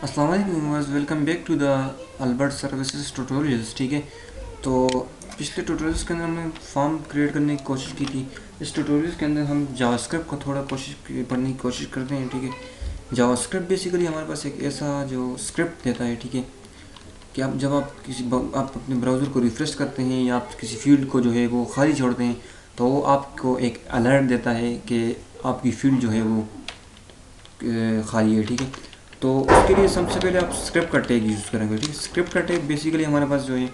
अस्सलाम वालेकुम viewers, welcome back to the Albert services tutorials. ठीक है, तो पिछले ट्यूटोरियल्स के अंदर हमने फॉर्म क्रिएट करने की कोशिश की थी। इस ट्यूटोरियल्स के अंदर हम जावास्क्रिप्ट को थोड़ा पढ़ने की कोशिश करते हैं। ठीक है, जावास्क्रिप्ट बेसिकली हमारे पास एक ऐसा जो स्क्रिप्ट देता है, ठीक है, कि जब आप अपने ब्राउज़र को रिफ़्रेश करते हैं या आप किसी फील्ड को जो है वो खाली छोड़ते हैं, तो वो आपको एक अलर्ट देता है कि आपकी फील्ड जो है वो खाली है। ठीक है, तो उसके लिए सबसे पहले आप स्क्रिप्ट का टैग यूज़ करेंगे। ठीक है, स्क्रिप्ट का टैग बेसिकली हमारे पास जो है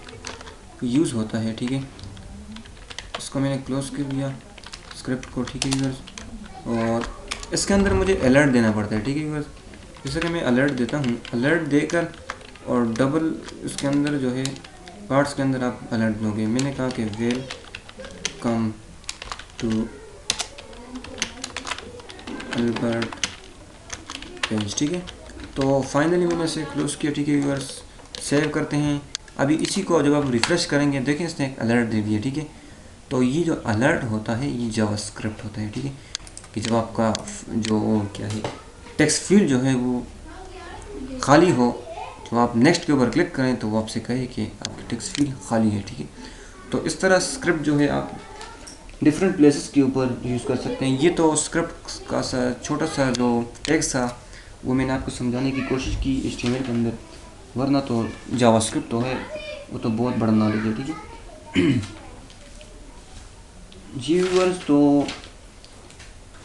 यूज़ होता है। ठीक है, इसको मैंने क्लोज कर दिया स्क्रिप्ट को। ठीक है व्यूअर्स, और इसके अंदर मुझे अलर्ट देना पड़ता है। ठीक है व्यूअर्स, जैसे कि मैं अलर्ट देता हूँ, अलर्ट देकर और डबल इसके अंदर जो है पार्ट्स के अंदर आप अलर्ट दोगे। मैंने कहा कि वेलकम टू अल्बर्ट पेज। ठीक है, तो फाइनली मैंने इसे क्लोज किया। ठीक है व्यूअर्स, सेव करते हैं। अभी इसी को जब आप रिफ़्रेश करेंगे, देखें इसने एक अलर्ट दे दिया। ठीक है, तो ये जो अलर्ट होता है ये जावास्क्रिप्ट होता है। ठीक है, कि जब आपका जो क्या है टेक्स्ट फील्ड जो है वो खाली हो, तो आप नेक्स्ट के ऊपर क्लिक करें तो वो आपसे कहे कि आपकी टेक्स्ट फील्ड खाली है। ठीक है, तो इस तरह स्क्रिप्ट जो है आप डिफरेंट प्लेसेस के ऊपर यूज़ कर सकते हैं। ये तो स्क्रिप्ट का सा छोटा सा जो टेक्स्ट था वो मैंने आपको समझाने की कोशिश की HTML के अंदर, वरना तो जावास्क्रिप्ट तो है वो तो बहुत बड़ा नॉलेज है। ठीक है जी व्यूअर्स, तो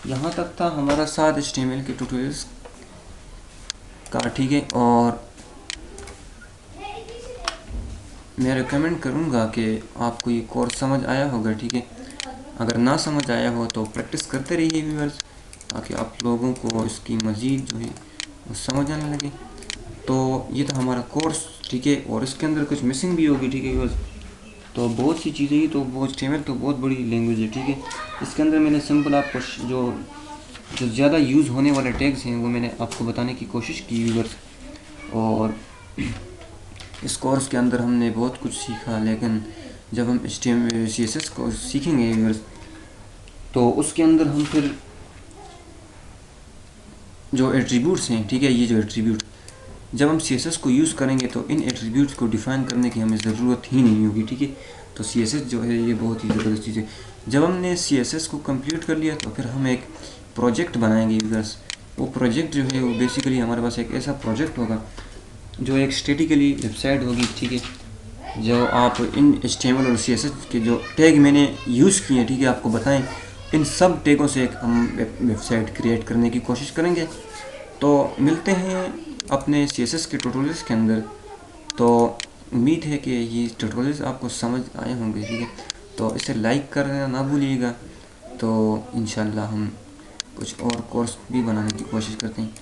यहाँ तक था हमारा साथ HTML के ट्यूटोरियल्स का। ठीक है, और मैं रिकमेंड करूँगा कि आपको ये कोर्स समझ आया होगा। ठीक है, अगर ना समझ आया हो तो प्रैक्टिस करते रहिए व्यूअर्स, ताकि आप लोगों को इसकी मज़ीद जो है वो समझ आने लगे। तो ये था हमारा कोर्स। ठीक है, और इसके अंदर कुछ मिसिंग भी होगी। ठीक है व्यूअर्स, तो बहुत सी चीज़ें ही तो बहुत HTML तो बहुत बड़ी लैंग्वेज है। ठीक है, इसके अंदर मैंने सिंपल आपको जो जो ज़्यादा यूज़ होने वाले टैग्स हैं वो मैंने आपको बताने की कोशिश की व्यूअर्स। और इस कोर्स के अंदर हमने बहुत कुछ सीखा, लेकिन जब हम CSS को सीखेंगे व्यूअर्स, तो उसके अंदर हम फिर जो एट्रीब्यूट्स हैं, ठीक है, ये जो एट्रीब्यूट जब हम CSS को यूज़ करेंगे तो इन एट्रीब्यूट्स को डिफ़ाइन करने की हमें ज़रूरत ही नहीं होगी। ठीक है, तो CSS जो है ये बहुत ही ज़बरदस्त चीज़ है। जब हमने CSS को कंप्लीट कर लिया तो फिर हम एक प्रोजेक्ट बनाएंगे यूज़र्स। वो प्रोजेक्ट जो है वो बेसिकली हमारे पास एक ऐसा प्रोजेक्ट होगा जो एक स्टेटिकली वेबसाइट होगी। ठीक है, जो आप इन HTML और CSS के जो टैग मैंने यूज़ किए हैं, ठीक है, आपको बताएं, इन सब टैगों से एक हम वेबसाइट क्रिएट करने की कोशिश करेंगे। तो मिलते हैं अपने CSS के ट्यूटोरियल्स के अंदर। तो उम्मीद है कि ये ट्यूटोरियल्स आपको समझ आए होंगे। ठीक है, तो इसे लाइक करना ना भूलिएगा। तो इंशाल्लाह हम कुछ और कोर्स भी बनाने की कोशिश करते हैं।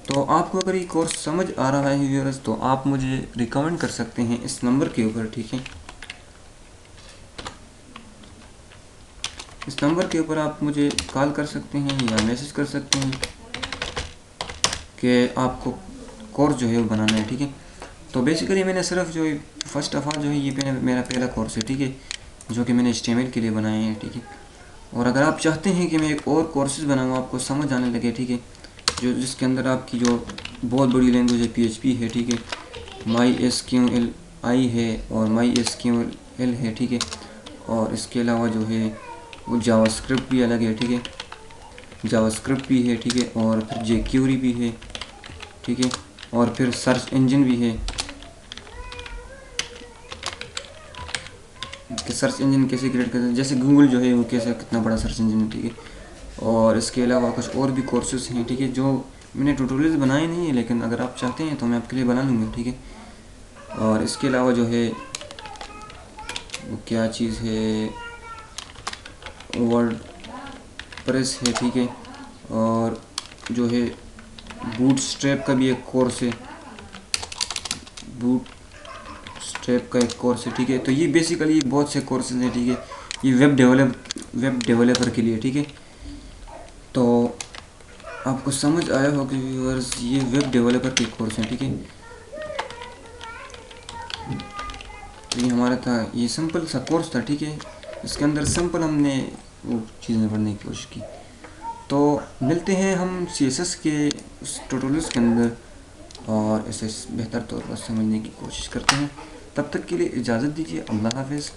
तो आपको अगर ये कोर्स समझ आ रहा है व्यूअर्स, तो आप मुझे रिकमेंड कर सकते हैं इस नंबर के ऊपर। ठीक है, इस नंबर के ऊपर आप मुझे कॉल कर सकते हैं या मैसेज कर सकते हैं कि आपको कोर्स जो है वो बनाना है। ठीक है, तो बेसिकली मैंने सिर्फ जो फर्स्ट ऑफ ऑल जो है ये मेरा पहला कोर्स है। ठीक है, जो कि मैंने HTML के लिए बनाए हैं। ठीक है, और अगर आप चाहते हैं कि मैं एक और कोर्सेज बनाऊँ, आपको समझ आने लगे, ठीक है, जो जिसके अंदर आपकी जो बहुत बड़ी लैंग्वेज है PHP है। ठीक है, MySQL है और MySQL है। ठीक है, और इसके अलावा जो है वो जावास्क्रिप्ट भी अलग है। ठीक है, जावास्क्रिप्ट भी है। ठीक है, और फिर jQuery भी है। ठीक है, और फिर सर्च इंजन भी है कि सर्च इंजन कैसे क्रिएट करते हैं, जैसे गूगल जो है वो कैसे कितना बड़ा सर्च इंजन है। ठीक है, और इसके अलावा कुछ और भी कोर्सेज हैं। ठीक है, जो मैंने ट्यूटोरियल्स बनाए नहीं है, लेकिन अगर आप चाहते हैं तो मैं आपके लिए बना लूँगा। ठीक है, और इसके अलावा जो है वो क्या चीज़ है, वर्ड प्रेस है। ठीक है, और जो है बूट स्ट्रैप का भी एक कोर्स है, बूट स्ट्रैप का एक कोर्स है। ठीक है, तो ये बेसिकली बहुत से कोर्सेज हैं। ठीक है, ये वेब डेवलपर के लिए। ठीक है, तो आपको समझ आया होगा व्यूअर्स, ये वेब डेवलपर के कोर्स हैं। ठीक है, तो ये हमारा था, ये सिंपल सा कोर्स था। ठीक है, इसके अंदर सिंपल हमने वो चीज़ें पढ़ने की कोशिश की। तो मिलते हैं हम CSS के उस ट्यूटोरियल्स के अंदर, और और इसे बेहतर तौर पर समझने की कोशिश करते हैं। तब तक के लिए इजाज़त दीजिए। अल्लाह हाफ़िज़।